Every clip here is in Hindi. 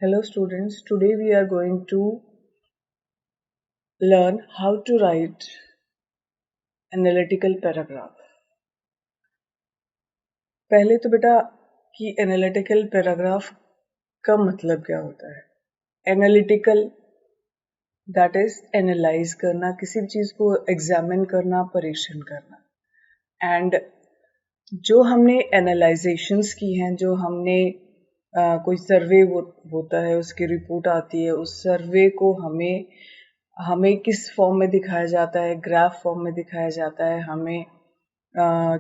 Hello students, today we are going to learn how to write analytical paragraph. पहले तो बेटा कि एनालिटिकल पैराग्राफ का मतलब क्या होता है। एनालिटिकल दैट इज एनालाइज करना, किसी भी चीज को एग्जामिन करना, परीक्षण करना। एंड जो हमने एनालाइजेशंस की हैं, जो हमने कोई सर्वे होता है, उसकी रिपोर्ट आती है, उस सर्वे को हमें किस फॉर्म में दिखाया जाता है, ग्राफ फॉर्म में दिखाया जाता है, हमें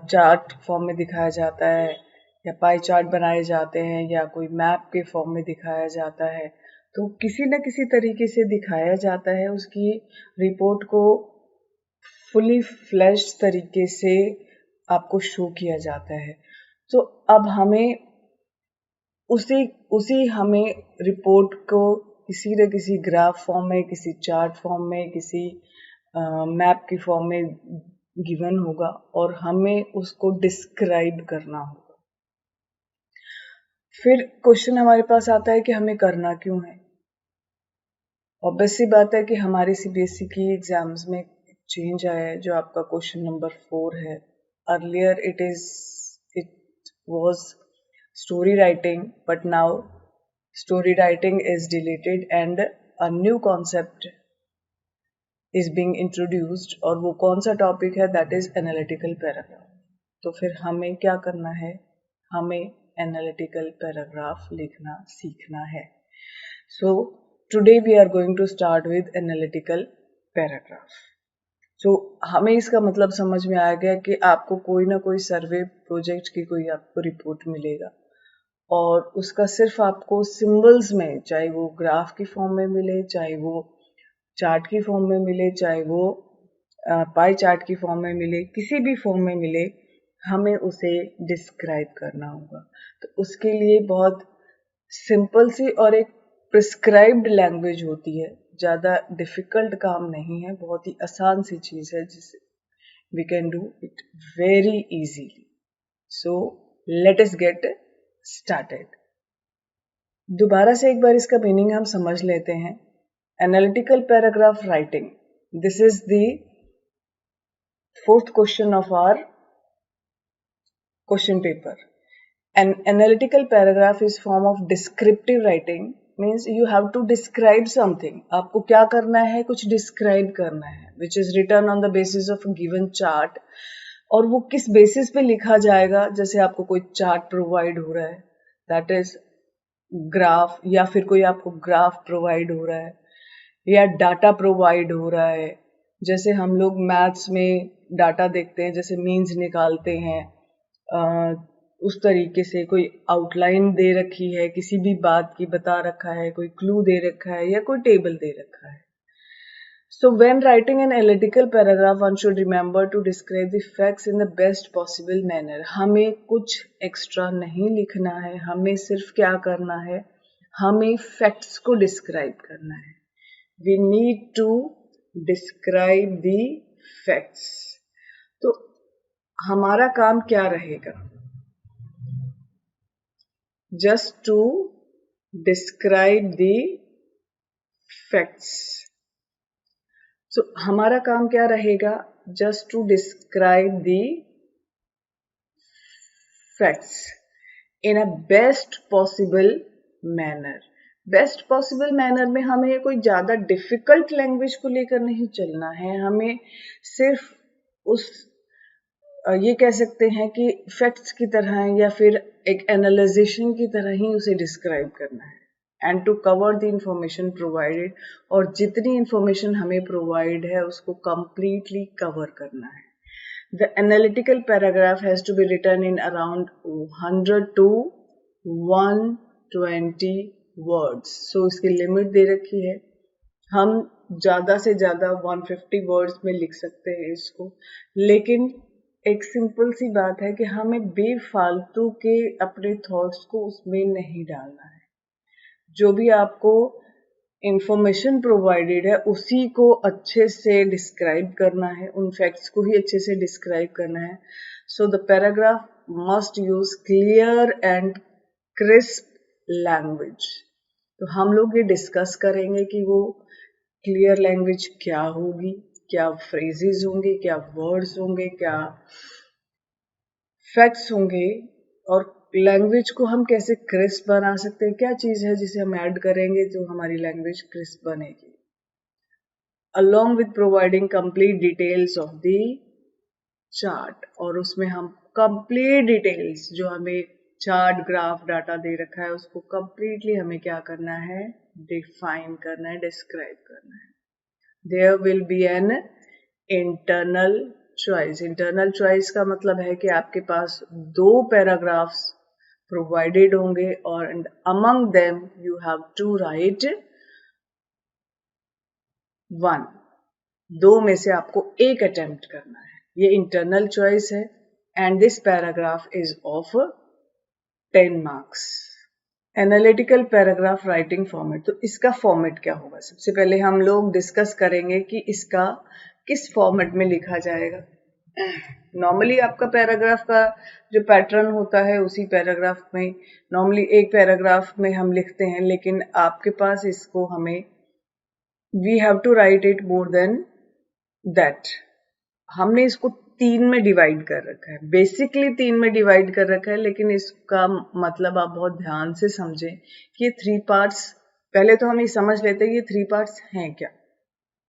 चार्ट फॉर्म में दिखाया जाता है, या पाई चार्ट बनाए जाते हैं, या कोई मैप के फॉर्म में दिखाया जाता है। तो किसी न किसी तरीके से दिखाया जाता है, उसकी रिपोर्ट को फुली फ्लैश्ड तरीके से आपको शो किया जाता है। तो अब हमें उसी हमें रिपोर्ट को किसी न किसी ग्राफ फॉर्म में, किसी चार्ट फॉर्म में, किसी मैप की फॉर्म में गिवन होगा और हमें उसको डिस्क्राइब करना होगा। फिर क्वेश्चन हमारे पास आता है कि हमें करना क्यों है। ऑब्वियस सी बात है कि हमारे सीबीएसई की एग्जाम्स में चेंज आया है, जो आपका क्वेश्चन नंबर 4 है। Earlier it was story writing, but now story writing is deleted and a new concept is being introduced, और वो कौन सा टॉपिक है, दैट इज एनालिटिकल पैराग्राफ। तो फिर हमें क्या करना है, हमें एनालिटिकल पैराग्राफ लिखना सीखना है। So today we are going to start with analytical paragraph. सो हमें इसका मतलब समझ में आ गया कि आपको कोई ना कोई सर्वे प्रोजेक्ट की कोई आपको रिपोर्ट मिलेगा, और उसका सिर्फ आपको सिंबल्स में, चाहे वो ग्राफ की फॉर्म में मिले, चाहे वो चार्ट की फॉर्म में मिले, चाहे वो पाई चार्ट की फॉर्म में मिले, किसी भी फॉर्म में मिले, हमें उसे डिस्क्राइब करना होगा। तो उसके लिए बहुत सिंपल सी और एक प्रिस्क्राइब्ड लैंग्वेज होती है, ज़्यादा डिफिकल्ट काम नहीं है, बहुत ही आसान सी चीज़ है जिसे we can do it very easily. So let us get started. दोबारा से एक बार इसका मीनिंग हम समझ लेते हैं। Analytical paragraph writing, this is the 4th question of our question paper. An analytical paragraph is form of descriptive writing, means you have to describe something. आपको क्या करना है, कुछ डिस्क्राइब करना है, which is written on the basis of a given chart। और वो किस बेसिस पे लिखा जाएगा, जैसे आपको कोई चार्ट प्रोवाइड हो रहा है, दैट इज ग्राफ, या फिर कोई आपको ग्राफ प्रोवाइड हो रहा है, या डाटा प्रोवाइड हो रहा है। जैसे हम लोग मैथ्स में डाटा देखते हैं, जैसे मीन्स निकालते हैं, उस तरीके से कोई आउटलाइन दे रखी है, किसी भी बात की बता रखा है, कोई क्लू दे रखा है, या कोई टेबल दे रखा है। So when writing an analytical paragraph, one should remember to describe the facts in the best possible manner. हमें कुछ एक्स्ट्रा नहीं लिखना है, हमें सिर्फ क्या करना है, हमें फैक्ट्स को डिस्क्राइब करना है। We need to describe the facts. तो हमारा काम क्या रहेगा, just to describe the facts. So, हमारा काम क्या रहेगा, just to describe the facts in a best possible manner. Best possible manner में हमें कोई ज़्यादा डिफिकल्ट लैंग्वेज को लेकर नहीं चलना है, हमें सिर्फ ये कह सकते हैं कि फैक्ट्स की तरह या फिर एक एनालाइजेशन की तरह ही उसे डिस्क्राइब करना है। And to cover the information provided, और जितनी इंफॉर्मेशन हमें प्रोवाइड है उसको कंप्लीटली कवर करना है। The analytical paragraph has to be written in around 100 to 120 words. So इसकी लिमिट दे रखी है, हम ज़्यादा से ज़्यादा 150 वर्ड्स में लिख सकते हैं इसको, लेकिन एक सिंपल सी बात है कि हमें बेफालतू के अपने थॉट्स को उसमें नहीं डालना है। जो भी आपको इंफॉर्मेशन प्रोवाइडेड है उसी को अच्छे से डिस्क्राइब करना है, उन फैक्ट्स को ही अच्छे से डिस्क्राइब करना है। So the paragraph must use clear and crisp language. तो हम लोग ये डिस्कस करेंगे कि वो क्लियर लैंग्वेज क्या होगी, क्या फ्रेजेस होंगे, क्या वर्ड्स होंगे, क्या फैक्ट्स होंगे, और लैंग्वेज को हम कैसे क्रिस्प बना सकते हैं, क्या चीज है जिसे हम ऐड करेंगे तो हमारी लैंग्वेज क्रिस्प बनेगी, along with providing complete details of the chart। और उसमें हम कंप्लीट डिटेल्स जो हमें चार्ट ग्राफ डाटा दे रखा है उसको कंप्लीटली हमें क्या करना है, डिफाइन करना है, डिस्क्राइब करना है। There will be an internal choice. Internal choice का मतलब है कि आपके पास 2 पैराग्राफ्स प्रोवाइडेड होंगे और among them you have to write 1। 2 में से आपको एक अटेम्प्ट करना है, ये इंटरनल चॉइस है। And this paragraph is of 10 marks. Analytical paragraph writing format, तो इसका फॉर्मेट क्या होगा? सबसे पहले हम लोग डिस्कस करेंगे कि इसका किस फॉर्मेट में लिखा जाएगा। नॉर्मली आपका पैराग्राफ का जो पैटर्न होता है उसी पैराग्राफ में नॉर्मली एक पैराग्राफ में हम लिखते हैं, लेकिन आपके पास इसको हमें we have to write it more than that. हमने इसको 3 में डिवाइड कर रखा है, बेसिकली 3 में डिवाइड कर रखा है, लेकिन इसका मतलब आप बहुत ध्यान से समझें कि ये 3 पार्ट्स, पहले तो हम ये समझ लेते हैं ये 3 पार्ट्स हैं क्या।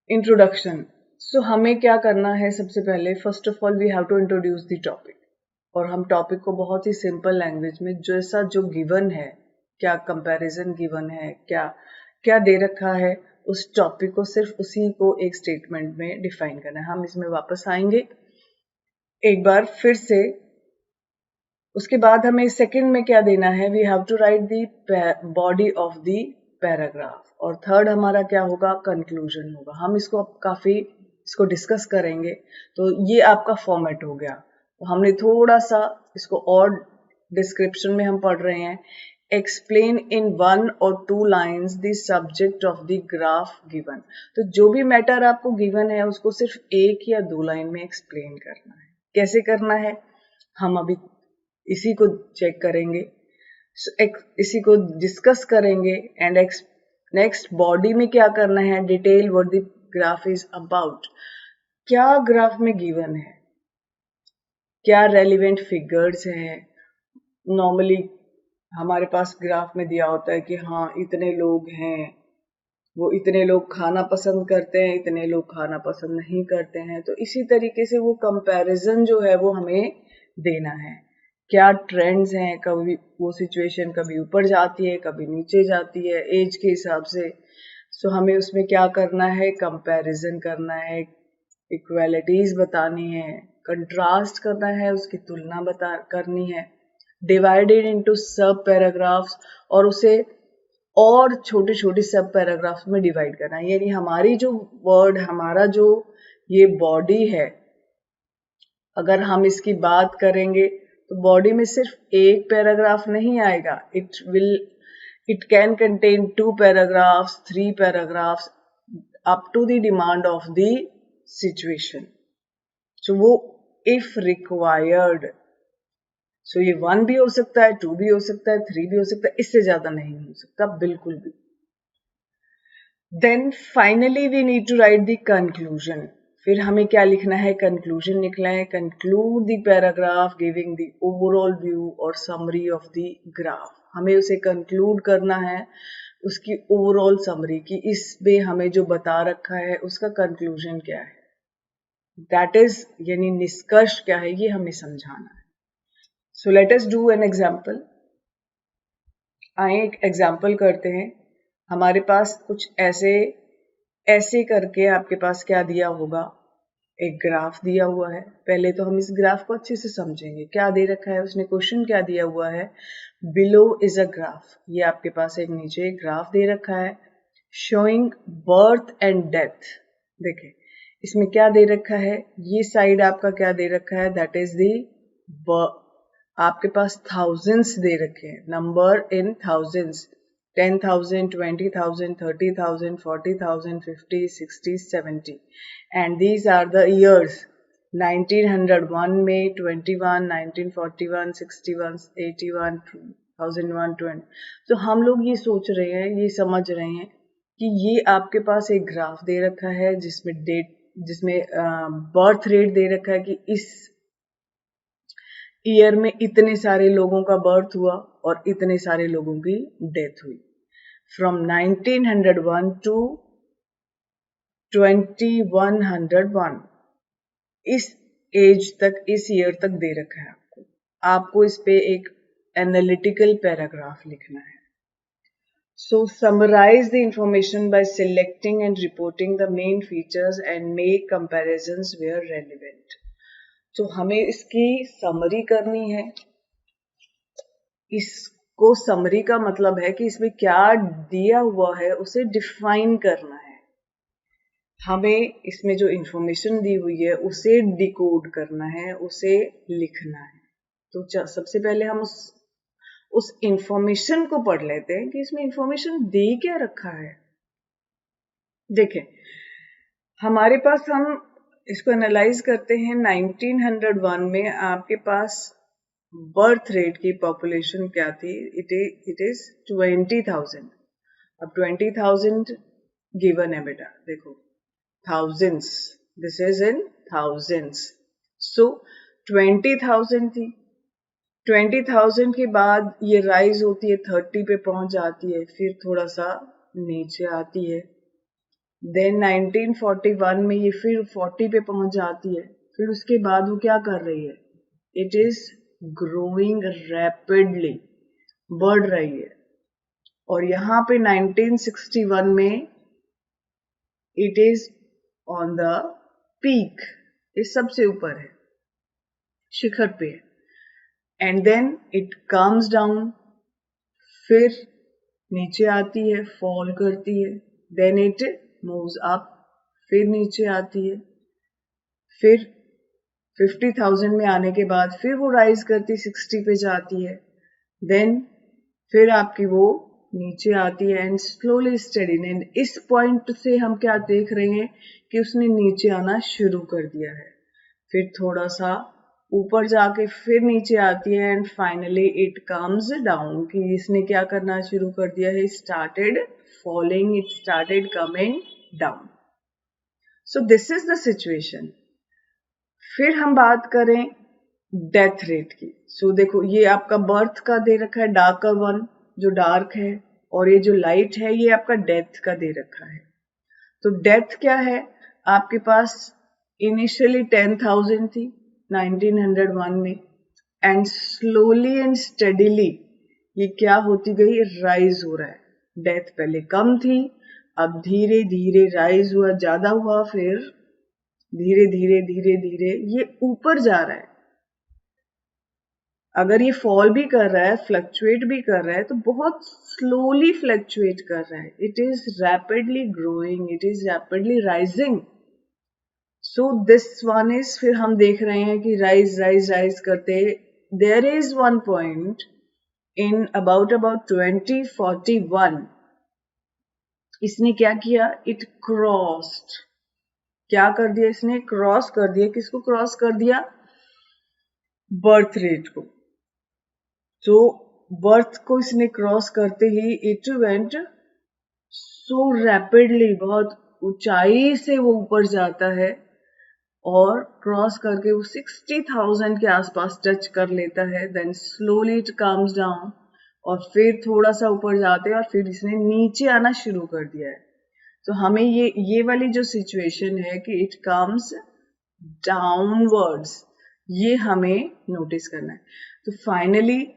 इंट्रोडक्शन, सो हमें क्या करना है, सबसे पहले first of all we have to introduce the topic, और हम टॉपिक को बहुत ही सिंपल लैंग्वेज में जैसा जो गिवन है, क्या कंपैरिजन गिवन है, क्या क्या दे रखा है, उस टॉपिक को सिर्फ उसी को एक स्टेटमेंट में डिफाइन करना है। हम इसमें वापस आएंगे एक बार फिर से। उसके बाद हमें सेकंड में क्या देना है, we have to write the body of the paragraph, और थर्ड हमारा क्या होगा, कंक्लूजन होगा। हम इसको काफी इसको डिस्कस करेंगे। तो ये आपका फॉर्मेट हो गया। तो हमने थोड़ा सा इसको और डिस्क्रिप्शन में हम पढ़ रहे हैं, explain in 1 or 2 lines the subject of the graph given. तो जो भी मैटर आपको गिवन है उसको सिर्फ 1 या 2 लाइन में एक्सप्लेन करना है। कैसे करना है हम अभी इसी को चेक करेंगे, इसी को डिस्कस करेंगे। एंड नेक्स्ट बॉडी में क्या करना है, detail what the graph is about, क्या ग्राफ में गिवन है, क्या रेलिवेंट फिगर्स हैं। नॉर्मली हमारे पास ग्राफ में दिया होता है कि हाँ इतने लोग हैं, वो इतने लोग खाना पसंद करते हैं, इतने लोग खाना पसंद नहीं करते हैं। तो इसी तरीके से वो कंपैरिजन जो है वो हमें देना है, क्या ट्रेंड्स हैं, कभी वो सिचुएशन कभी ऊपर जाती है कभी नीचे जाती है एज के हिसाब से। सो हमें उसमें क्या करना है, कंपैरिजन करना है, इक्वालिटीज बतानी है, कंट्रास्ट करना है, उसकी तुलना करनी है, डिवाइडेड इनटू सब पैराग्राफ्स, और उसे और छोटे छोटे सब पैराग्राफ्स में डिवाइड करना है। यानी हमारी जो वर्ड, हमारा जो ये बॉडी है, अगर हम इसकी बात करेंगे तो बॉडी में सिर्फ एक पैराग्राफ नहीं आएगा, it can contain 2 paragraphs, 3 paragraphs, up to the demand of the situation. So वो इफ रिक्वायर्ड, सो ये 1 भी हो सकता है, 2 भी हो सकता है, 3 भी हो सकता है, इससे ज्यादा नहीं हो सकता बिल्कुल भी। Then finally we need to write the conclusion. फिर हमें क्या लिखना है, कंक्लूजन लिखना है। Conclude the paragraph giving the overall view और समरी ऑफ द ग्राफ। हमें उसे कंक्लूड करना है, उसकी ओवरऑल समरी की, इसमें हमें जो बता रखा है उसका कंक्लूजन क्या है, दैट इज यानी निष्कर्ष क्या है, ये हमें समझाना है। सो let us do an example. आइए एक एग्जाम्पल करते हैं। हमारे पास कुछ ऐसे करके आपके पास क्या दिया होगा, एक ग्राफ दिया हुआ है। पहले तो हम इस ग्राफ को अच्छे से समझेंगे, क्या दे रखा है उसने, क्वेश्चन क्या दिया हुआ है, बिलो इज अ ग्राफ। ये आपके पास एक नीचे एक ग्राफ दे रखा है, शोइंग बर्थ एंड डेथ। देखें इसमें क्या दे रखा है, ये साइड आपका क्या दे रखा है, दैट इज दी, आपके पास थाउजेंड्स दे रखे हैं, number in thousands, 10,000, 20,000, 30,000, 40,000, 50, 60, 70, and these are the years 1901 में 21, 1941, 61, 81, 1001 तो हम लोग ये सोच रहे हैं, ये समझ रहे हैं कि ये आपके पास एक ग्राफ दे रखा है जिसमें बर्थ रेट दे रखा है कि इस ईयर में इतने सारे लोगों का बर्थ हुआ और इतने सारे लोगों की डेथ हुई। फ्रॉम 1901 टू 2101 इस एज तक, इस ईयर तक दे रखा है आपको इस पे एक एनालिटिकल पैराग्राफ लिखना है। So summarize the information by selecting and reporting the main features and make comparisons where relevant. तो हमें इसकी समरी करनी है। इसको समरी का मतलब है कि इसमें क्या दिया हुआ है उसे डिफाइन करना है। हमें इसमें जो इंफॉर्मेशन दी हुई है उसे डिकोड करना है, उसे लिखना है। तो सबसे पहले हम उस इंफॉर्मेशन को पढ़ लेते हैं कि इसमें इंफॉर्मेशन दे क्या रखा है। देखें, हमारे पास, हम इसको एनालाइज करते हैं। 1901 में आपके पास बर्थ रेट की पॉपुलेशन क्या थी? It is 20,000। अब 20,000 गिवन है बेटा, देखो thousands, this is in thousands. So 20,000 थी, 20,000 के बाद ये राइज होती है 30 पे पहुंच जाती है, फिर थोड़ा सा नीचे आती है। देन 1941 में ये फिर 40 पे पहुंच जाती है। फिर उसके बाद वो क्या कर रही है? इट इज ग्रोइंग रैपिडली, बढ़ रही है। और यहाँ पे 1961 में it is on the peak, इस सबसे ऊपर है, शिखर पे है। And then it comes down, फिर नीचे आती है, फॉल करती है। देन इट मूव्स अप, फिर नीचे आती है। फिर 50,000 में आने के बाद फिर वो राइज करती 60 पे जाती है। देन फिर आपकी वो नीचे आती है एंड स्लोली स्टेडी। एंड इस पॉइंट से हम क्या देख रहे हैं कि उसने नीचे आना शुरू कर दिया है। फिर थोड़ा सा ऊपर जाके फिर नीचे आती है and finally it comes down, कि इसने क्या करना शुरू कर दिया है? Started falling, it started coming down. So this is the situation. फिर हम बात करें डेथ रेट की। सो देखो, ये आपका बर्थ का दे रखा है, डार्कर वन जो डार्क है, और ये जो लाइट है ये आपका डेथ का दे रखा है। तो डेथ क्या है आपके पास? इनिशियली 10,000 थी 1901 में, एंड स्लोली एंड स्टेडिली ये क्या होती गई? राइज हो रहा है। डेथ पहले कम थी, अब धीरे धीरे राइज हुआ, ज्यादा हुआ, फिर धीरे धीरे धीरे धीरे ये ऊपर जा रहा है। अगर ये फॉल भी कर रहा है, फ्लक्चुएट भी कर रहा है, तो बहुत स्लोली फ्लक्चुएट कर रहा है। It is rapidly growing, it is rapidly rising. So this one is, फिर हम देख रहे हैं कि राइज राइज राइज करते, there is one point in about 2041 इसने क्या किया? इट क्रॉस्ड, क्या कर दिया इसने? क्रॉस कर दिया। किसको क्रॉस कर दिया? बर्थ रेट को। तो बर्थ को इसने क्रॉस करते ही इट वेंट सो रैपिडली, बहुत ऊंचाई से वो ऊपर जाता है और क्रॉस करके वो 60,000 के आसपास टच कर लेता है। Then slowly it comes down, और फिर थोड़ा सा ऊपर जाते हैं और फिर इसने नीचे आना शुरू कर दिया है। तो हमें ये वाली जो सिचुएशन है कि इट कम्स डाउनवर्ड्स, ये हमें नोटिस करना है। तो फाइनली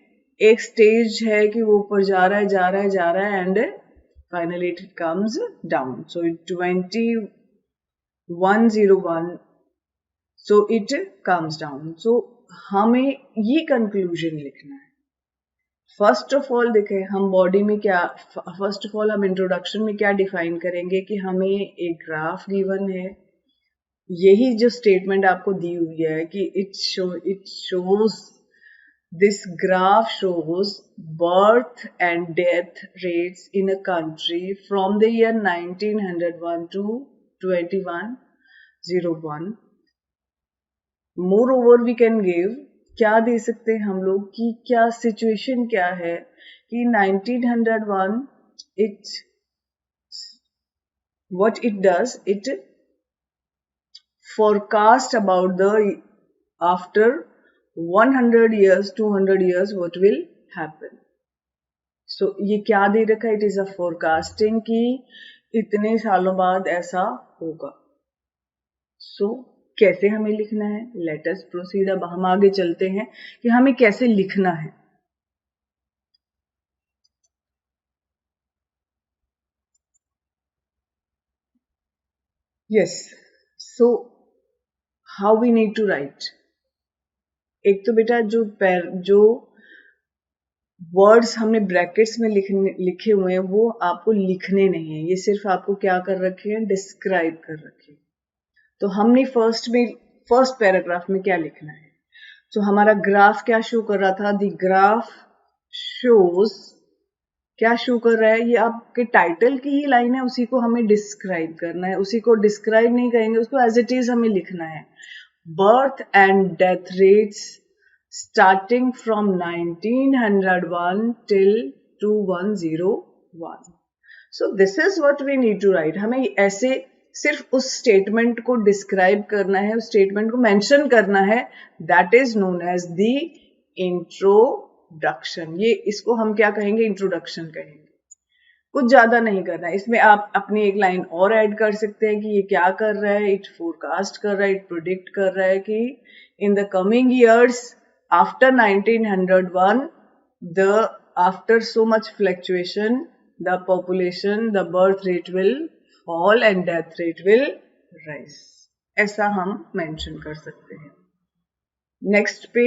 एक स्टेज है कि वो ऊपर जा रहा है, जा रहा है, जा रहा है, and finally it comes down. So 2101, so it comes down. So हमें ये कंक्लूजन लिखना है। फर्स्ट ऑफ ऑल देखें, हम बॉडी में क्या, फर्स्ट ऑफ ऑल हम इंट्रोडक्शन में क्या डिफाइन करेंगे कि हमें एक ग्राफ गिवन है। यही जो स्टेटमेंट आपको दी हुई है कि it shows, this graph shows birth and death rates in a country from the year 1901 to 2101। Moreover we can give, क्या दे सकते हैं हम लोग कि क्या सिचुएशन क्या है कि 1901 what it does, it forecast about the after 100 years 200 years what will happen. So ये क्या दे रखा है? इट इज अ फोरकास्टिंग कि इतने सालों बाद ऐसा होगा. सो कैसे हमें लिखना है? Let us proceed. अब हम आगे चलते हैं कि हमें कैसे लिखना है. Yes, so how we need to write. एक तो बेटा जो वर्ड्स हमने ब्रैकेट्स में लिखे हुए हैं वो आपको लिखने नहीं है, ये सिर्फ आपको क्या कर रखे हैं? डिस्क्राइब कर रखे हैं. तो हमने फर्स्ट पैराग्राफ में क्या लिखना है? तो हमारा ग्राफ क्या शो कर रहा था? द ग्राफ शोज, क्या शो कर रहा है? ये आपके टाइटल की ही लाइन है, उसी को हमें डिस्क्राइब करना है. उसी को डिस्क्राइब नहीं करेंगे, उसको एज इट इज हमें लिखना है. Birth and death rates starting from 1901 till 2101. So this is what we need to write. हमें ऐसे सिर्फ उस स्टेटमेंट को डिस्क्राइब करना है, उस स्टेटमेंट को मेंशन करना है. That is known as the introduction. ये इसको हम क्या कहेंगे? इंट्रोडक्शन कहेंगे. कुछ ज्यादा नहीं करना है इसमें. आप अपनी एक लाइन और ऐड कर सकते हैं कि ये क्या कर रहा है? इट फोरकास्ट कर रहा है, इट प्रोडिक्ट कर रहा है कि in the coming years after 1901, after so much fluctuation, the population, the birth rate will fall and death rate will rise. ऐसा हम मेंशन कर सकते हैं. नेक्स्ट पे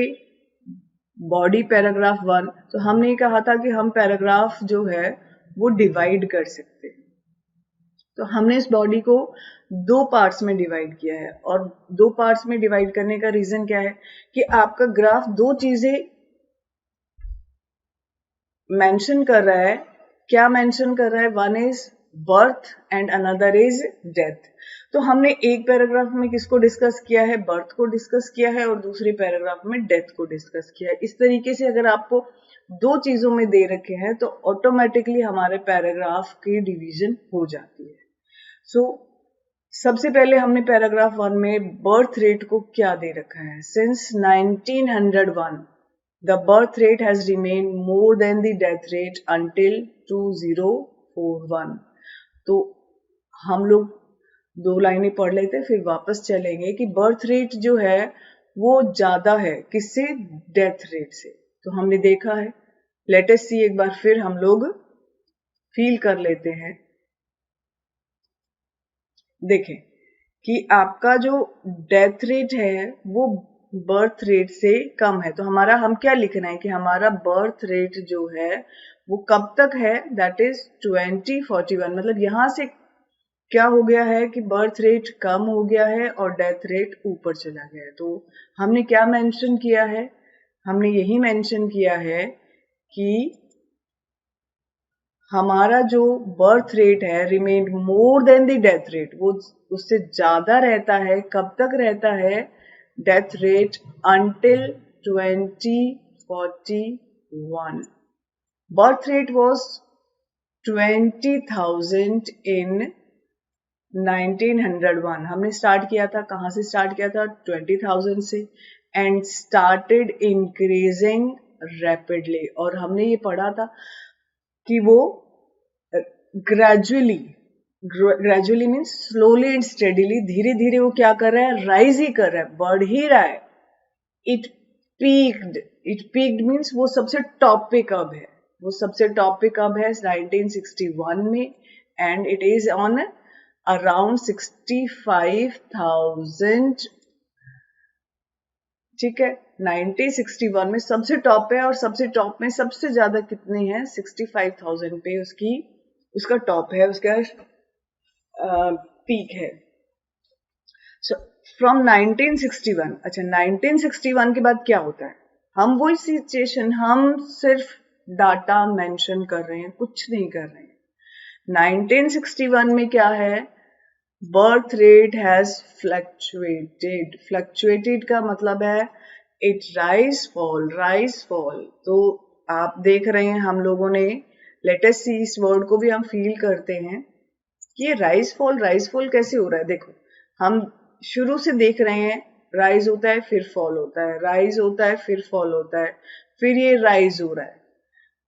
बॉडी पैराग्राफ 1. तो हमने कहा था कि हम पैराग्राफ जो है वो डिवाइड कर सकते हैं. तो हमने इस बॉडी को 2 पार्ट्स में डिवाइड किया है. और 2 पार्ट्स में डिवाइड करने का रीजन क्या है? कि आपका ग्राफ 2 चीजें मेंशन कर रहा है. क्या मेंशन कर रहा है? One is birth and another is death. तो हमने एक पैराग्राफ में किसको डिस्कस किया है? बर्थ को डिस्कस किया है, और दूसरे पैराग्राफ में डेथ को डिस्कस किया है. इस तरीके से अगर आपको 2 चीजों में दे रखे हैं तो ऑटोमेटिकली हमारे पैराग्राफ की डिवीजन हो जाती है. सो सबसे पहले हमने पैराग्राफ 1 में बर्थ रेट को क्या दे रखा है? Since 1901 the birth rate has remain more than the death rate until 2041. तो हम लोग 2 लाइनें पढ़ लेते हैं, फिर वापस चलेंगे कि बर्थ रेट जो है वो ज्यादा है किससे? डेथ रेट से. तो हमने देखा है. लेट अस सी. एक बार फिर हम लोग फील कर लेते हैं. देखें कि आपका जो डेथ रेट है वो बर्थ रेट से कम है. तो हम क्या लिखना है कि हमारा बर्थ रेट जो है वो कब तक है? That is 2041. मतलब यहां से क्या हो गया है कि बर्थ रेट कम हो गया है और डेथ रेट ऊपर चला गया है. तो हमने क्या मेंशन किया है? हमने यही मेंशन किया है कि हमारा जो बर्थ रेट है remain more than the death rate, वो उससे ज्यादा रहता है. कब तक रहता है? Death rate until 2041. Birth rate was 20,000 इन 1901. हमने स्टार्ट किया था, कहां से स्टार्ट किया था? 20,000 से. And started increasing rapidly. और हमने ये पढ़ा था कि वो gradually means slowly and steadily, धीरे धीरे वो क्या कर रहा है? राइज ही कर रहा है, बढ़ ही रहा है. इट पीक्ड मीन्स वो सबसे टॉप पे कब है? वो सबसे टॉप पे कब है? 1961 में. And it is on around 65,000. ठीक है, 1961 में सबसे टॉप पे, और सबसे टॉप में सबसे ज्यादा कितने हैं? 65,000 पे उसका टॉप है, उसका पीक है. So from 1961. अच्छा, 1961 के बाद क्या होता है? हम वही सिचुएशन, हम सिर्फ डाटा मेंशन कर रहे हैं, कुछ नहीं कर रहे हैं. 1961 में क्या है? बर्थ रेट हैज फ्लक्चुएटेड का मतलब है इट राइज फॉल. तो आप देख रहे हैं, हम लोगों ने लेटेस्ट सी इस वर्ड को भी हम फील करते हैं कि ये राइज फॉल कैसे हो रहा है। देखो हम शुरू से देख रहे हैं, राइज होता है फिर फॉल होता है, राइज होता है फिर फॉल होता है, फिर ये राइज हो रहा है।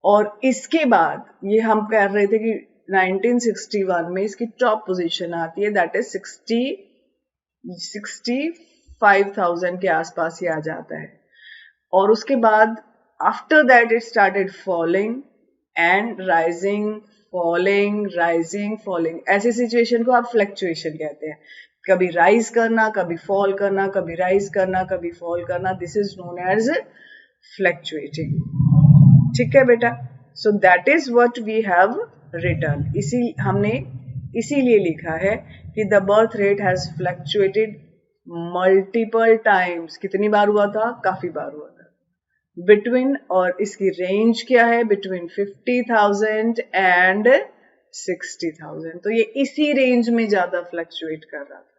और इसके बाद ये हम कह रहे थे कि 1961 में इसकी टॉप पोजीशन आती है, दैट इज 65,000 के आसपास ही आ जाता है। और उसके बाद after that it started falling and rising, falling rising falling. ऐसी सिचुएशन को आप फ्लक्चुएशन कहते हैं, कभी राइज करना, कभी फॉल करना, कभी राइज करना, कभी फॉल करना। This is known as fluctuating. ठीक है बेटा, so that is what we have written. हमने इसीलिए लिखा है कि the birth rate has fluctuated multiple times. कितनी बार हुआ था? काफी बार हुआ था। बिटवीन, और इसकी रेंज क्या है? Between 50,000 and 60,000। तो ये इसी रेंज में ज्यादा फ्लक्चुएट कर रहा था।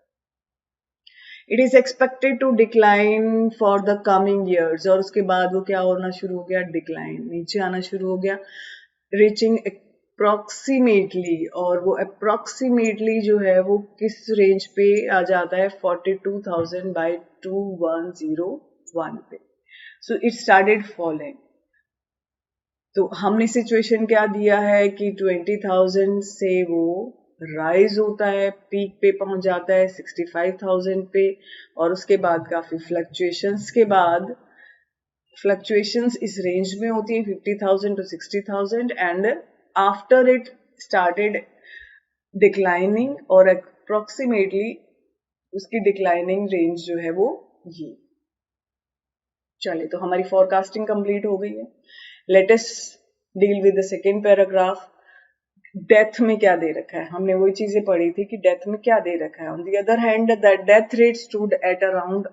It is expected to decline for the coming years. और उसके बाद वो क्या होना शुरू हो गया? डिक्लाइन, नीचे आना शुरू हो गया, रीचिंग अप्रोक्सीमेटली। और वो अप्रोक्सीमेटली जो है वो किस रेंज पे आ जाता है? 42,000 बाई 2101 पे। So it started falling. तो हमने सिचुएशन क्या दिया है कि 20,000 से वो राइज होता है, पीक पे पहुंच जाता है 65,000 पे, और उसके बाद काफी फ्लक्चुएशंस के बाद, फ्लक्चुएशंस इस रेंज में होती है 50,000 to 60,000, and after it started declining, और अप्रोक्सीमेटली उसकी डिक्लाइनिंग रेंज जो है वो ये। चलिए, तो हमारी फोरकास्टिंग कंप्लीट हो गई है। Let us deal with the second paragraph. Death में क्या दे रखा है? हमने वही चीजें पढ़ी थी कि डेथ में क्या दे रखा है। On the other hand the death rate stood at around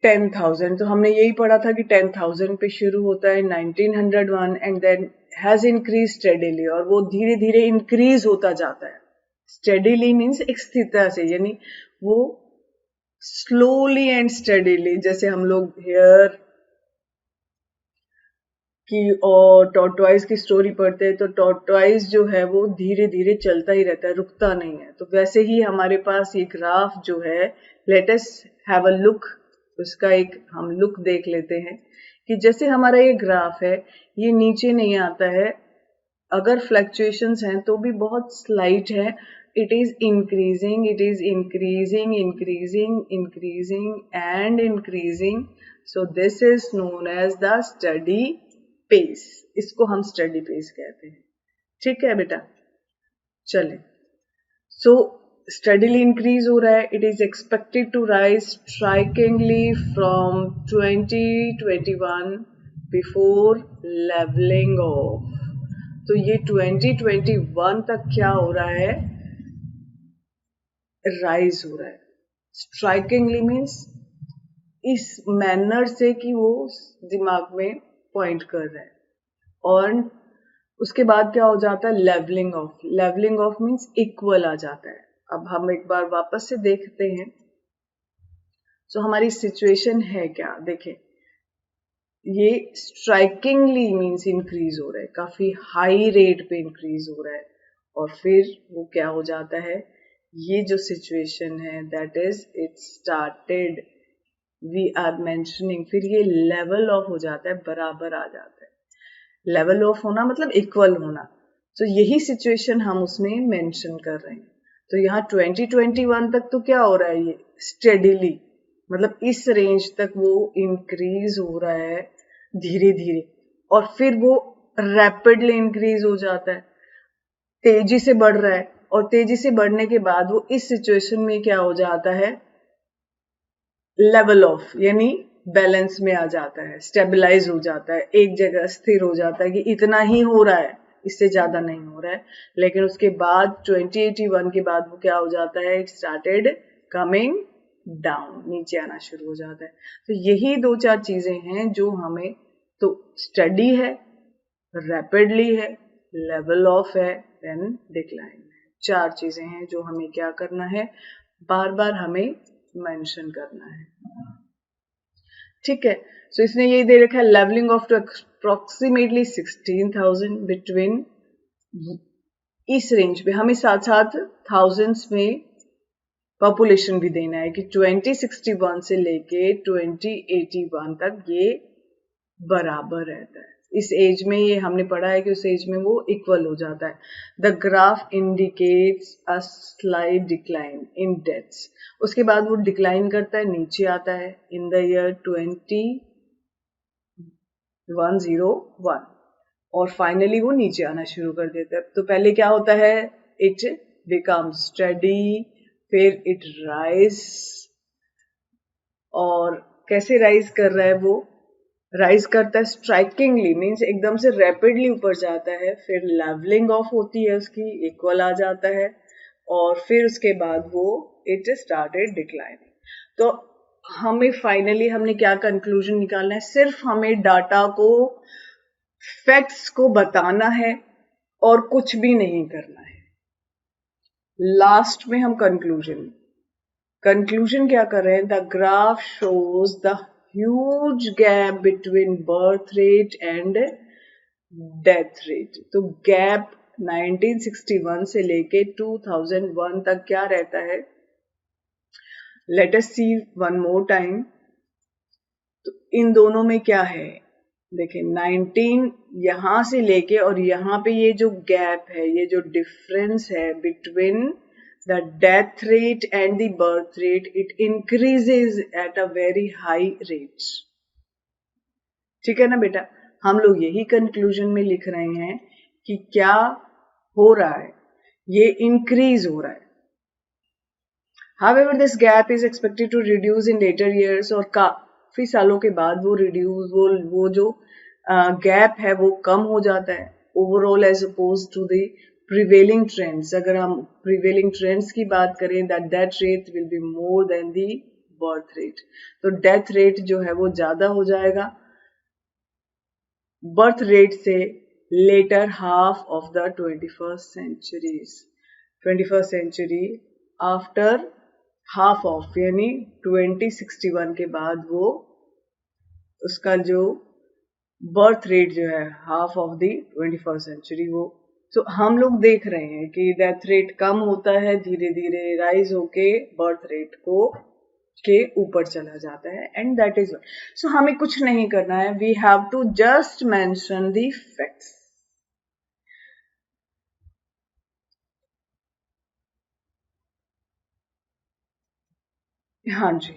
10,000। तो हमने यही पढ़ा था कि 10,000 पे शुरू होता है 1901 and then has increase steadily, और वो धीरे धीरे इंक्रीज होता जाता है। स्टेडीली मीन्स एक स्थिरता से, यानी वो स्लोली एंड स्टेडीली। जैसे हम लोग हेयर की और टॉर्टोइज की स्टोरी पढ़ते हैं, तो टॉर्टोइज जो है वो धीरे धीरे चलता ही रहता है, रुकता नहीं है। तो वैसे ही हमारे पास ये ग्राफ जो है, let us have a look, उसका एक हम लुक देख लेते हैं कि जैसे हमारा ये ग्राफ है, ये नीचे नहीं आता है, अगर फ्लक्चुएशंस हैं तो भी बहुत स्लाइट है। It is increasing, it is increasing, increasing, increasing and increasing. So this is known as the steady pace. इसको हम स्टडी पेस कहते हैं। ठीक है बेटा, चले। सो स्टडीली इंक्रीज हो रहा है। It is expected to rise strikingly from 2021 before levelling off. तो ये 2021 तक क्या हो रहा है? राइज हो रहा है। स्ट्राइकिंगली मीन्स इस मैनर से कि वो दिमाग में पॉइंट कर रहा है। और उसके बाद क्या हो जाता है? Levelling off. Levelling off means equal आ जाता है। अब हम एक बार वापस से देखते हैं। सो हमारी सिचुएशन है क्या? देखें, ये स्ट्राइकिंगली मीन्स इंक्रीज हो रहा है, काफी हाई रेट पे इंक्रीज हो रहा है। और फिर वो क्या हो जाता है? ये जो सिचुएशन है, that is it started, we are mentioning, फिर ये लेवल ऑफ हो जाता है, बराबर आ जाता है। लेवल ऑफ होना मतलब इक्वल होना। तो यही सिचुएशन हम उसमें मेंशन कर रहे हैं। तो यहाँ 2021 तक तो क्या हो रहा है? ये स्टेडीली, मतलब इस रेंज तक वो इंक्रीज हो रहा है धीरे धीरे, और फिर वो रैपिडली इंक्रीज हो जाता है, तेजी से बढ़ रहा है। और तेजी से बढ़ने के बाद वो इस सिचुएशन में क्या हो जाता है? लेवल ऑफ, यानी बैलेंस में आ जाता है, स्टेबलाइज हो जाता है, एक जगह स्थिर हो जाता है कि इतना ही हो रहा है, इससे ज्यादा नहीं हो रहा है। लेकिन उसके बाद 2081 के बाद वो क्या हो जाता है? इट स्टार्टेड कमिंग डाउन, नीचे आना शुरू हो जाता है। तो यही दो चार चीजें हैं जो हमें, तो स्टडी है, रैपिडली है, लेवल ऑफ है, देन डिक्लाइन है। चार चीजें हैं जो हमें क्या करना है? बार बार हमें मेंशन करना है। ठीक है, सो इसने ये दे रखा है, levelling off to approximately 16,000 between, इस रेंज में हमें साथ साथ थाउजेंड्स में पॉपुलेशन भी देना है कि 2061 से लेके 2081 तक ये बराबर रहता है। इस एज में ये हमने पढ़ा है कि उस एज में वो इक्वल हो जाता है। The graph indicates a slight decline in deaths. उसके बाद वो डिक्लाइन करता है, नीचे आता है इन द ईयर 2101 और फाइनली वो नीचे आना शुरू कर देता है। तो पहले क्या होता है, इट बिकम्स स्टडी, फिर इट राइज, और कैसे राइज कर रहा है, वो राइज करता है स्ट्राइकिंगली, मीन्स एकदम से रैपिडली ऊपर जाता है, फिर लेवलिंग ऑफ होती है उसकी, इक्वल आ जाता है, और फिर उसके बाद वो इट स्टार्टेड डिक्लाइनिंग। तो हमें फाइनली हमने क्या कंक्लूजन निकालना है, सिर्फ हमें डाटा को, फैक्ट्स को बताना है और कुछ भी नहीं करना है। लास्ट में हम कंक्लूजन क्या कर रहे हैं, the graph shows the huge gap between birth rate and death rate. तो गैप 1961 से लेके 2001 तक क्या रहता है, लेट अस सी वन मोर टाइम। तो इन दोनों में क्या है, देखिए 19 यहां से लेके और यहां पे ये जो गैप है, ये जो डिफरेंस है between the death rate and the birth rate, it increases at a very high rate. ठीक है ना बेटा, हम लोग यही कंक्लूजन में लिख रहे हैं कि क्या हो रहा है, ये इंक्रीज हो रहा है। However, this gap is expected to reduce in later years, और काफी सालों के बाद वो रिड्यूस, वो जो गैप है वो कम हो जाता है overall as oppose to the prevailing trends. अगर हम प्रिवेलिंग ट्रेंड्स की बात करें, that death rate will be more than the birth rate. तो डेथ रेट जो है वो ज्यादा हो जाएगा बर्थ रेट से later half of the 21st century after half of, यानी 2061 के बाद वो उसका जो बर्थ रेट जो है half of the 21st century वो। तो हम लोग देख रहे हैं कि डेथ रेट कम होता है, धीरे धीरे राइज होके बर्थ रेट को के ऊपर चला जाता है, एंड दैट इज सो हमें कुछ नहीं करना है, we have to just mention the facts. हाँ जी,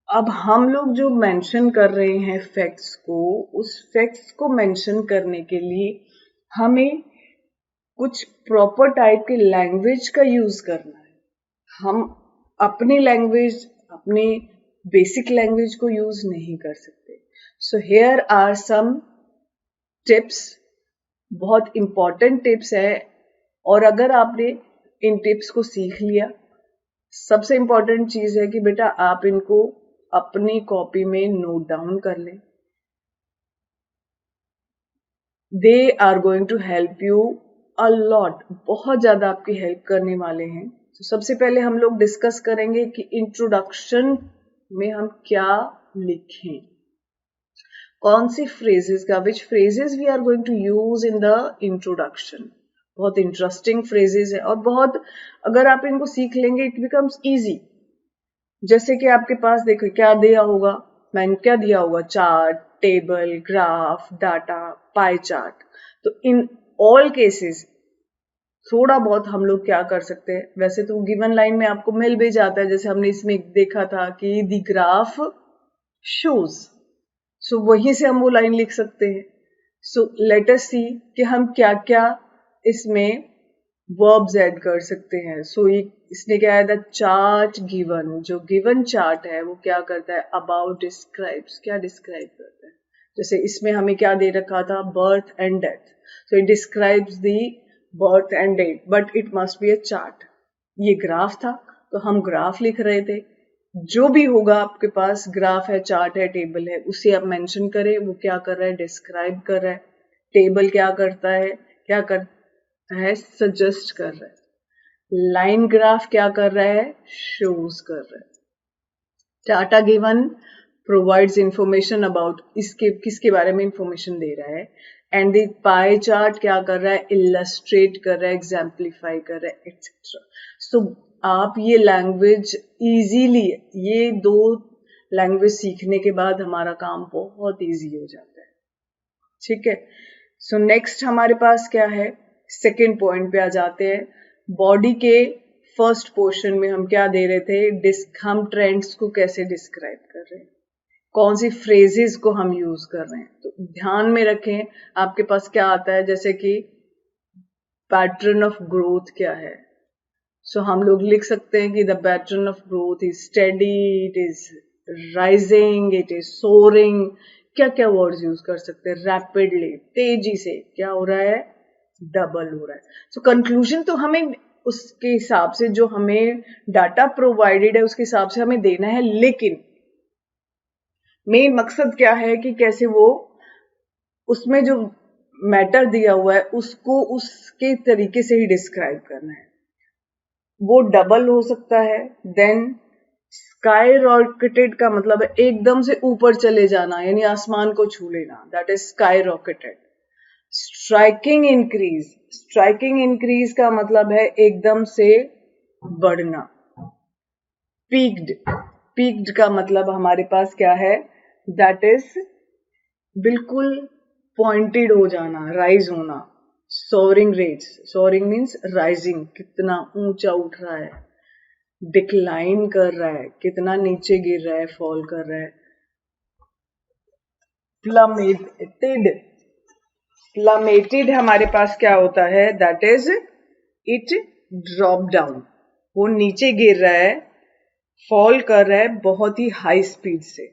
अब हम लोग जो मेंशन कर रहे हैं फैक्ट्स को, उस फैक्ट्स को मेंशन करने के लिए हमें कुछ प्रॉपर टाइप की लैंग्वेज का यूज करना है। हम अपनी लैंग्वेज, अपनी बेसिक लैंग्वेज को यूज नहीं कर सकते। So here are some tips, बहुत इंपॉर्टेंट टिप्स है, और अगर आपने इन टिप्स को सीख लिया, सबसे इंपॉर्टेंट चीज है कि बेटा आप इनको अपनी कॉपी में नोट डाउन कर लें। They are going to help you a lot, बहुत ज्यादा आपकी हेल्प करने वाले हैं। तो सबसे पहले हम लोग डिस्कस करेंगे कि इंट्रोडक्शन में हम क्या लिखें, कौन सी फ्रेजेस का, which phrases we are going to use in the introduction. बहुत इंटरेस्टिंग फ्रेजेस है, और बहुत, अगर आप इनको सीख लेंगे इट बिकम्स इजी। जैसे कि आपके पास देखो क्या दिया होगा, मैंने क्या दिया होगा, chart, table, graph, data, pie chart. तो इन ऑल केसेस थोड़ा बहुत हम लोग क्या कर सकते हैं, वैसे तो गिवन लाइन में आपको मिल भी जाता है, जैसे हमने इसमें देखा था कि द ग्राफ शोज, सो वहीं से हम वो लाइन लिख सकते हैं। सो लेट अस सी कि हम क्या क्या इसमें वर्ब्स ऐड कर सकते हैं। सो इसने क्या है, द चार्ट गिवन, जो गिवन चार्ट है वो क्या करता है, अबाउट डिस्क्राइब्स, क्या डिस्क्राइब करता है। जैसे इसमें हमें क्या दे रखा था, birth and death, so it describes the birth and death, but it must be a chart. ये ग्राफ था तो हम ग्राफ लिख रहे थे, जो भी होगा आपके पास, ग्राफ है, चार्ट है, टेबल है, उसे आप मेंशन करें, वो क्या कर रहा है, डिस्क्राइब कर रहा है। टेबल क्या करता है, सजेस्ट कर रहा है। लाइन ग्राफ क्या कर रहा है, शोज कर रहा है। Data given provides information about, इसके किसके बारे में इंफॉर्मेशन दे रहा है, एंड द पाई चार्ट क्या कर रहा है, इलस्ट्रेट कर रहा है, एग्जाम्पलीफाई कर रहा है, एक्सेट्रा. सो आप ये लैंग्वेज इजीली, ये 2 लैंग्वेज सीखने के बाद हमारा काम बहुत इजी हो जाता है. ठीक है. सो नेक्स्ट हमारे पास क्या है, सेकेंड पॉइंट पे आ जाते हैं. बॉडी के फर्स्ट पोर्शन में हम क्या दे रहे थे, हम ट्रेंड्स को कैसे डिस्क्राइब कर रहे हैं, कौन सी फ्रेजेस को हम यूज कर रहे हैं. तो ध्यान में रखें आपके पास क्या आता है, जैसे कि पैटर्न ऑफ ग्रोथ क्या है. सो हम लोग लिख सकते हैं कि the pattern of growth is steady, it is rising, it is soaring. क्या क्या वर्ड्स यूज कर सकते हैं, रैपिडली, तेजी से, क्या हो रहा है, डबल हो रहा है. सो कंक्लूजन तो हमें उसके हिसाब से, जो हमें डाटा प्रोवाइडेड है उसके हिसाब से हमें देना है, लेकिन मेन मकसद क्या है कि कैसे वो उसमें जो मैटर दिया हुआ है उसको उसके तरीके से ही डिस्क्राइब करना है. वो डबल हो सकता है. देन स्काई रॉकेटेड का मतलब है एकदम से ऊपर चले जाना, यानी आसमान को छू लेना, that is sky rocketed. Striking increase, striking increase का मतलब है एकदम से बढ़ना. पीक्ड, पीक्ड का मतलब हमारे पास क्या है, दैट इज बिल्कुल पॉइंटेड हो जाना, राइज होना. Soaring rates, soaring means rising, कितना ऊंचा उठ रहा है. डिक्लाइन कर रहा है, कितना नीचे गिर रहा है, फॉल कर रहा है. प्लमेटेड, प्लमेटेड हमारे पास क्या होता है, that is it drop down, वो नीचे गिर रहा है, फॉल कर रहा है बहुत ही हाई स्पीड से.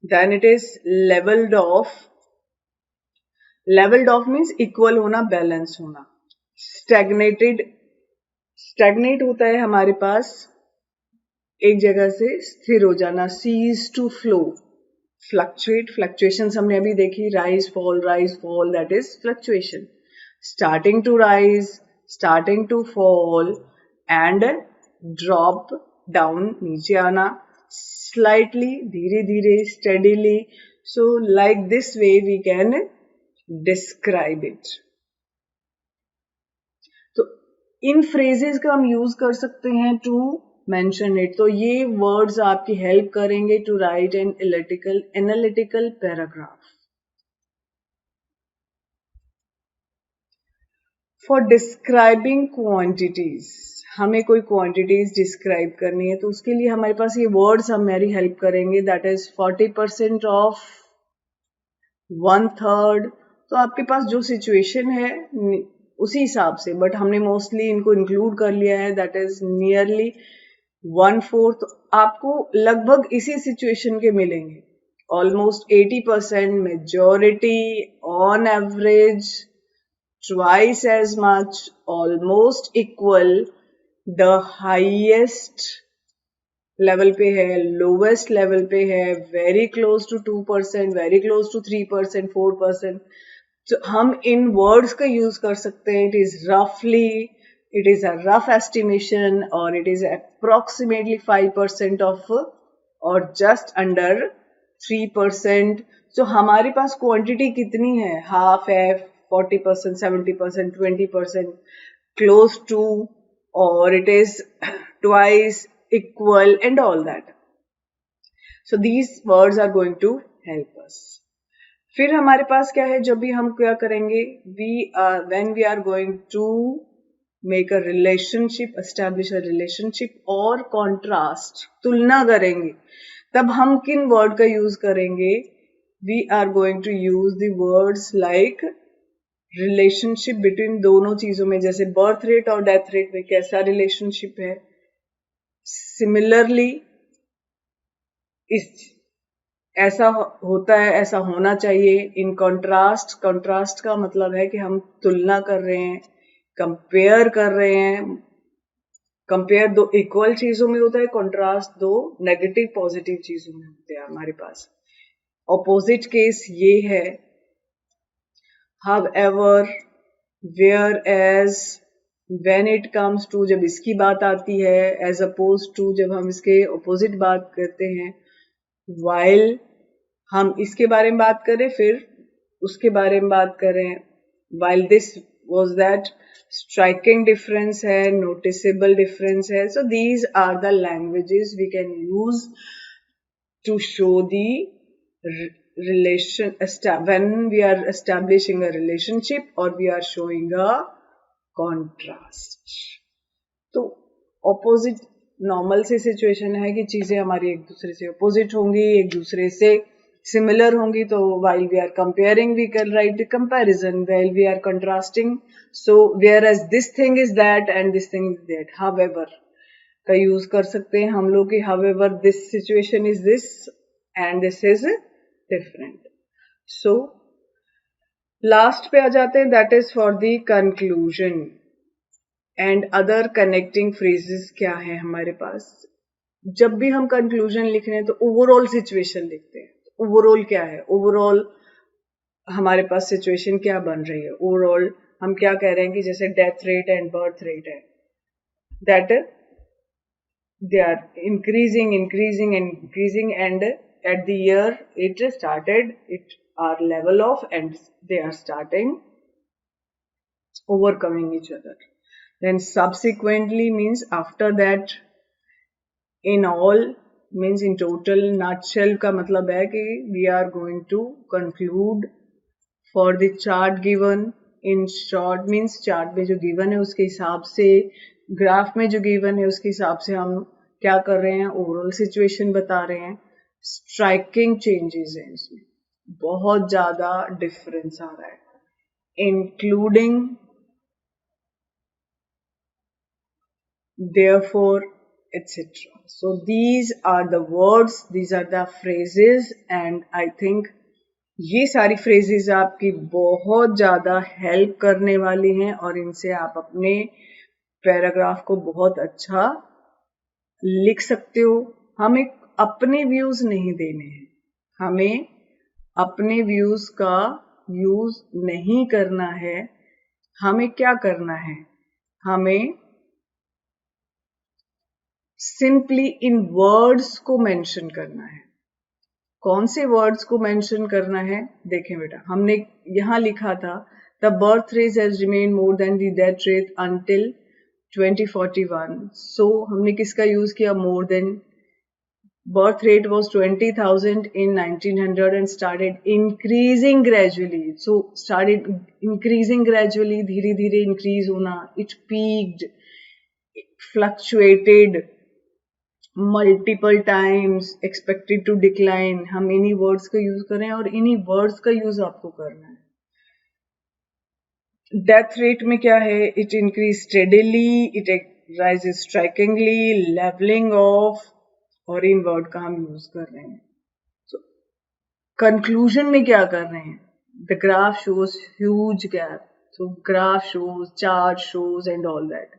Then it is levelled off, levelled off means equal होना, बैलेंस होना. स्टैग्नेटेड, स्टैग्नेट होता है हमारे पास एक जगह से स्थिर हो जाना. Cease to flow. Fluctuate, fluctuations हमने अभी देखी, rise fall, that is fluctuation. Starting to rise, starting to fall, and drop down, नीचे आना, स्लाइटली, धीरे धीरे, steadily. So like this way we can describe it. तो इन फ्रेजेस का हम यूज कर सकते हैं टू मेंशन इट. तो ये वर्ड्स आपकी हेल्प करेंगे to write an analytical paragraph. For describing quantities, हमें कोई क्वांटिटीज डिस्क्राइब करनी है तो उसके लिए हमारे पास ये वर्ड्स हमारी हेल्प करेंगे, दैट इज 40% ऑफ, 1/3. तो आपके पास जो सिचुएशन है उसी हिसाब से, बट हमने मोस्टली इनको इंक्लूड कर लिया है, दैट इज नियरली 1/4. आपको लगभग इसी सिचुएशन के मिलेंगे, almost 80%, majority, on average, twice as much, almost equal, the highest level पे है, लोवेस्ट लेवल पे है, very close to 2%, very close to 3%, 4%. तो हम इन वर्ड्स का यूज कर सकते हैं. इट इज रफली, it is a rough estimation, और इट इज अप्रोक्सीमेटली 5% ऑफ, और जस्ट अंडर 3%. तो हमारे पास क्वांटिटी कितनी है, हाफ है, 40%, 70%, 20%, क्लोज टू, और it is twice, equal, and all that. So these words are going to help us. फिर हमारे पास क्या है, जब भी हम क्या करेंगे, when we are going to make a relationship, establish a relationship और contrast, तुलना करेंगे, तब हम किन वर्ड का यूज करेंगे. we are going to use the words like relationship between दोनों चीजों में, जैसे बर्थ रेट और डेथ रेट में कैसा रिलेशनशिप है. सिमिलरली ऐसा होता है, ऐसा होना चाहिए. इन कॉन्ट्रास्ट, कॉन्ट्रास्ट का मतलब है कि हम तुलना कर रहे हैं, कंपेयर कर रहे हैं. कंपेयर दो इक्वल चीजों में होता है, कॉन्ट्रास्ट दो नेगेटिव पॉजिटिव चीजों में होते हैं हमारे पास. ऑपोजिट केस ये है, however, whereas, when it comes to, जब इसकी बात आती है, as opposed to जब हम इसके opposite बात करते हैं, while हम इसके बारे में बात करें, फिर उसके बारे में बात करें. while this was that striking difference है, noticeable difference है. So these are the languages we can use to show the relation when we are establishing a relationship or we are showing a contrast. तो opposite नॉर्मल सी सिचुएशन है कि चीजें हमारी एक दूसरे से अपोजिट होंगी, एक दूसरे से सिमिलर होंगी, तो while we are comparing we can write the comparison, while we are contrasting, so whereas this thing is that and this thing is that. however का यूज कर सकते हैं हम लोग कि however this situation is this and this is different. so last पे आ जाते हैं, that is for the conclusion. And other connecting phrases क्या है हमारे पास. जब भी हम कंक्लूजन लिख रहे हैं तो ओवरऑल सिचुएशन लिखते हैं. ओवरऑल क्या है, ओवरऑल हमारे पास सिचुएशन क्या बन रही है. ओवरऑल हम क्या कह रहे हैं कि जैसे death rate and birth rate है, that they are increasing increasing increasing and at the year it started it are level off and they are starting overcoming each other. Then subsequently means after that, in all means in total, nutshell का मतलब है कि we are going to conclude for the chart given. in short means chart में जो given है उसके हिसाब से, ग्राफ में जो given है उसके हिसाब से हम क्या कर रहे हैं, ओवरऑल सिचुएशन बता रहे हैं. स्ट्राइकिंग चेंजेस हैं इसमें, बहुत ज्यादा डिफरेंस आ रहा है, including therefore etc. so these are the words, these are the phrases and I think ये सारी phrases आपकी बहुत ज़्यादा हेल्प करने वाली हैं और इनसे आप अपने पैराग्राफ को बहुत अच्छा लिख सकते हो. हमें अपने व्यूज नहीं देने हैं, हमें अपने व्यूज का यूज नहीं करना है. हमें क्या करना है, हमें सिंपली इन वर्ड्स को मेंशन करना है. कौन से वर्ड्स को मेंशन करना है, देखें बेटा, हमने यहां लिखा था the birth rate has remain more than the death rate until 2041. सो हमने किसका यूज किया, more than. birth rate was 20,000 in 1900 and started increasing gradually. So started increasing gradually, धीरे धीरे increase होना. It peaked, it fluctuated multiple times, expected to decline. हम इन्हीं वर्ड्स का यूज करें और इन्हीं वर्ड्स का यूज आपको करना है. डेथ रेट में क्या है, it increase steadily, it rises strikingly, levelling off, और इन वर्ड का हम यूज कर रहे हैं. so, कंक्लूजन में क्या कर रहे हैं, the graph shows huge gap. So graph shows, chart shows and all that.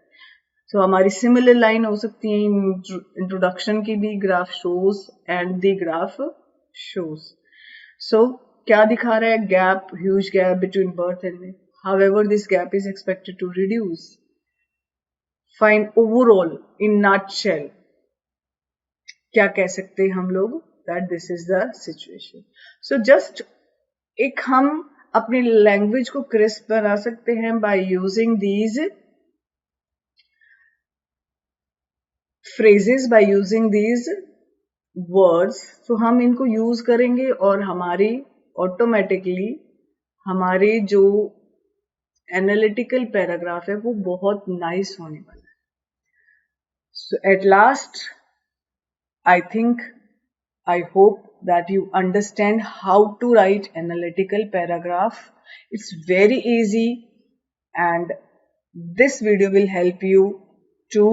तो हमारी सिमिलर लाइन हो सकती है इंट्रोडक्शन की भी, graph shows and the graph shows. So क्या दिखा रहा है, gap, huge gap between birth and death. However this gap is expected to reduce. Find overall in nutshell क्या कह सकते हैं हम लोग, that this is the situation. So just एक हम अपनी लैंग्वेज को क्रिस्प बना सकते हैं by using these phrases, by using these words. तो हम इनको यूज करेंगे और हमारी ऑटोमेटिकली हमारे जो एनालिटिकल पैराग्राफ है वो बहुत नाइस होने वाला है. So at last I think, I hope that you understand how to write analytical paragraph. It's very easy and this video will help you to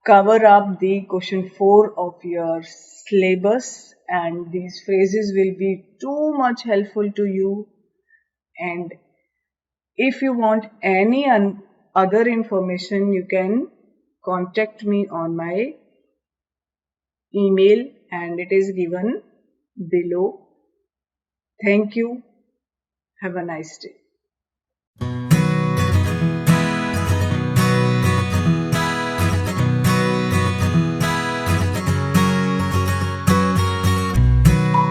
cover up the question 4 of your syllabus and these phrases will be too much helpful to you. And if you want any other information, you can contact me on my email and it is given below. Thank you. Have a nice day.